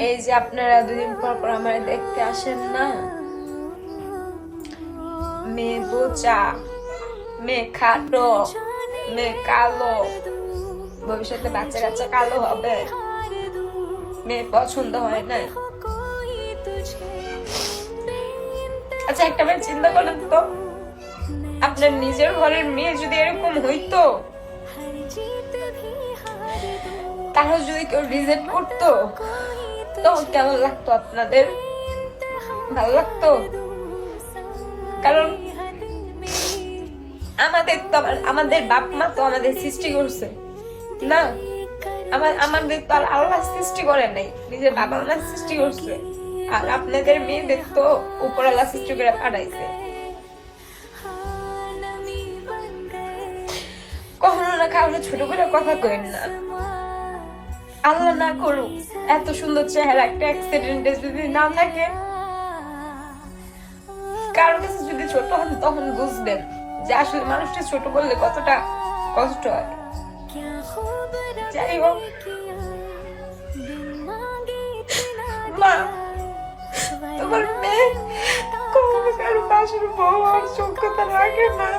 এই যে আপনারা দুদিন পর পর আমার দেখতে আসেন না, মেয়ে বোচা, মেয়ে খাটো, মেয়ে কালো, ভবিষ্যতে বাচ্চা কাচ্চা কালো হবে, মেয়ে পছন্দ হয় না। আচ্ছা একটা বার চিন্তা করেন তো, আপনার নিজের ঘরের মেয়ে যদি এরকম হইতো, তাহলে যদি কেউ রিজেক্ট করতো তখন কেমন লাগতো আপনাদের? ভালো লাগতো? কারণ আমাদের তো আমাদের বাপ মা তো আমাদের সৃষ্টি করছে না, আমাদের তো আর আল্লাহ সৃষ্টি করে নাই, নিজের বাবা মা সৃষ্টি করছে। আর আপনাদের মেয়েদের তো উপর আল্লাহ সৃষ্টি করে পাঠাইছে। কখনো না কাউকে ছোট করে কথা কইেন না। আল্লাহ না করুক এত সুন্দর চেহারা একটা অ্যাক্সিডেন্টে যদি না থাকে, কারো কাছে যদি ছোট হন তখন বুঝবেন যে আসলে মানুষটা ছোট করলে কতটা কষ্ট হয়। যাই হোক মা, তোমার মেয়ে কোনো কারো পাশের বউ আর যোগ্যতা রাখে না।